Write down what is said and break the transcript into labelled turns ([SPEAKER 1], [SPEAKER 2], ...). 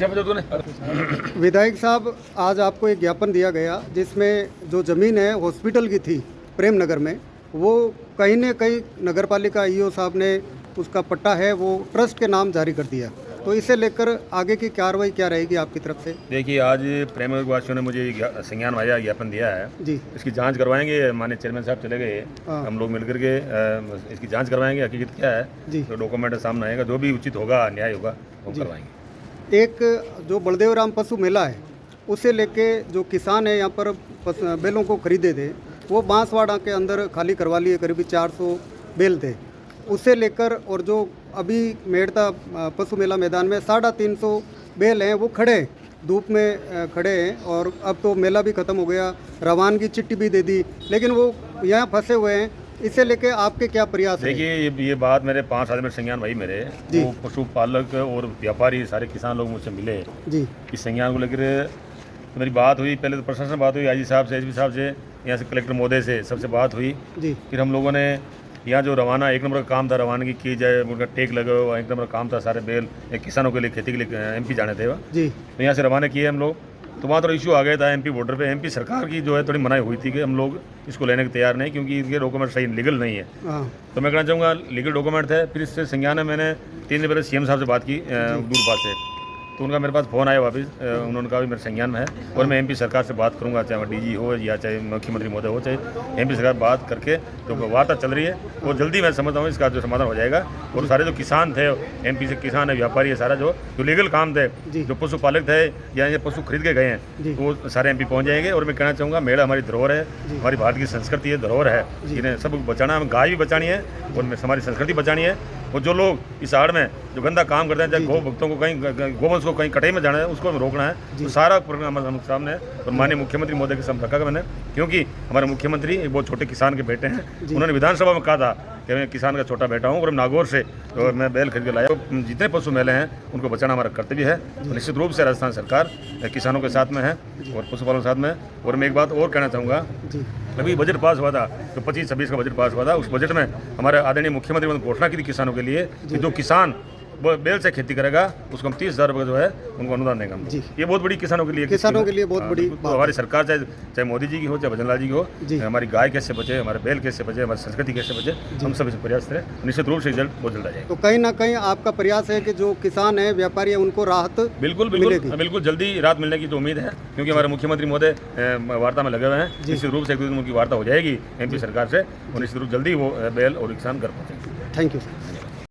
[SPEAKER 1] विधायक साहब, आज आपको एक ज्ञापन दिया गया जिसमें जो ज़मीन है हॉस्पिटल की थी प्रेम नगर में, वो कहीं न कहीं नगरपालिका ईओ साहब ने उसका पट्टा है वो ट्रस्ट के नाम जारी कर दिया, तो इसे लेकर आगे की कार्रवाई क्या रहेगी आपकी तरफ से?
[SPEAKER 2] देखिए, आज प्रेम नगर वासियों ने मुझे संज्ञान वाया ज्ञापन दिया है
[SPEAKER 1] जी।
[SPEAKER 2] इसकी जांच करवाएंगे। माननीय चेयरमैन साहब चले गए, हम लोग मिलकर के इसकी जांच करवाएंगे, हकीकत क्या है
[SPEAKER 1] जी।
[SPEAKER 2] तो डॉक्यूमेंट सामने आएगा, जो भी उचित होगा, न्याय होगा, वो करवाएंगे।
[SPEAKER 1] एक जो बलदेव राम पशु मेला है उसे लेके जो किसान है यहाँ पर बैलों को खरीदे थे, वो बांसवाड़ा के अंदर खाली करवा लिए, करीब 400 बैल थे, उसे लेकर और जो अभी मेड़ता पशु मेला मैदान में 350 बैल हैं वो खड़े धूप में खड़े हैं, और अब तो मेला भी ख़त्म हो गया, रवानगी चिट्ठी भी दे दी, लेकिन वो यहाँ फंसे हुए हैं। इसे लेके आपके क्या प्रयास है?
[SPEAKER 2] देखिए, ये बात मेरे 5 आदमी संज्ञान भाई मेरे, वो पशुपालक और व्यापारी सारे किसान लोग मुझसे मिले
[SPEAKER 1] जी।
[SPEAKER 2] इस संज्ञान को लेकर मेरी बात हुई। पहले तो प्रशासन बात हुई, आईजी साहब से, एसपी साहब से, यहाँ से कलेक्टर महोदय से, सबसे बात हुई जी। फिर हम लोगों ने यहाँ जो रवाना 1 नंबर का काम था, रवानगी की जाए, उनका टेक लगा हुआ 1 नंबर का काम था, सारे बैल किसानों के लिए, खेती के लिए MP जाने थे जी। तो यहाँ से रवाना किए हम लोग, तो वहाँ थोड़ा इशू आ गया था MP बॉर्डर पे। MP सरकार की जो है थोड़ी मनाही हुई थी कि हम लोग इसको लेने के तैयार नहीं, क्योंकि इनके डॉक्यूमेंट सही लीगल नहीं है। तो मैं कहना चाहूँगा लीगल डॉक्यूमेंट थे। फिर इससे संज्ञान में मैंने 3 दिन पहले CM साहब से बात की दूरपास से, तो उनका मेरे पास फ़ोन आया वापस, उन्होंने कहा भी मेरे संज्ञान में है और मैं MP सरकार से बात करूंगा, चाहे DG हो या चाहे मुख्यमंत्री महोदय हो, चाहे MP सरकार बात करके जो वार्ता चल रही है वो जल्दी, मैं समझता हूँ इसका जो समाधान हो जाएगा। और सारे जो किसान थे, MP से किसान है, व्यापारी है, सारा जो लीगल काम थे, जो पशुपालक थे या ये पशु खरीद के गए हैं, वो सारे MP पहुँच जाएंगे। और मैं कहना चाहूँगा, मेला हमारी धरोहर है, हमारी भारत की संस्कृति है, धरोहर है, इन्हें सब बचाना, हमें गाय भी बचानी है और हमारी संस्कृति बचानी है। और जो लोग इस आड़ में जो गंदा काम करते हैं, चाहे गौ भक्तों को कहीं गोवंश को कहीं कटाई में जाना है, उसको हमें रोकना है। तो सारा प्रोग्राम हमारे सामने है और माननीय मुख्यमंत्री महोदय के सामने रखा मैंने, क्योंकि हमारे मुख्यमंत्री एक बहुत छोटे किसान के बेटे हैं। उन्होंने विधानसभा में कहा था कि मैं किसान का छोटा बेटा हूँ और नागौर से और मैं बैल खरीद के लाया। तो जितने पशु मेले हैं उनको बचाना हमारा कर्तव्य है। तो निश्चित रूप से राजस्थान सरकार किसानों के साथ में है और पशुपालन के साथ में। और मैं एक बात और कहना चाहूँगा, अभी बजट पास हुआ था, तो 25-26 का बजट पास हुआ था, उस बजट में हमारे आदरणीय मुख्यमंत्री ने घोषणा की थी किसानों के लिए कि जो किसान बैल से खेती करेगा उसको हम 30,000 रुपये जो है उनको अनुदान देंगे हम। ये बहुत बड़ी किसानों के लिए बहुत बड़ी तो हमारी सरकार, चाहे मोदी जी की हो, चाहे भजनलाल जी की हो, हमारी गाय कैसे बचे, हमारे बैल कैसे बचे, हमारी संस्कृति कैसे बचे, हम सब इस प्रयास करें। निश्चित रूप से रिजल्ट बहुत जल्द आ जाएगा।
[SPEAKER 1] तो कहीं ना कहीं आपका प्रयास है कि जो किसान है, व्यापारी है, उनको राहत
[SPEAKER 2] बिल्कुल जल्दी राहत मिलने की तो उम्मीद है, क्योंकि हमारे मुख्यमंत्री महोदय वार्ता में लगे हुए हैं। निश्चित रूप से 1-2 दिन उनकी वार्ता हो जाएगी MP सरकार से और निश्चित रूप जल्दी वो बैल और किसान घर पहुँचेंगे।
[SPEAKER 1] Thank you.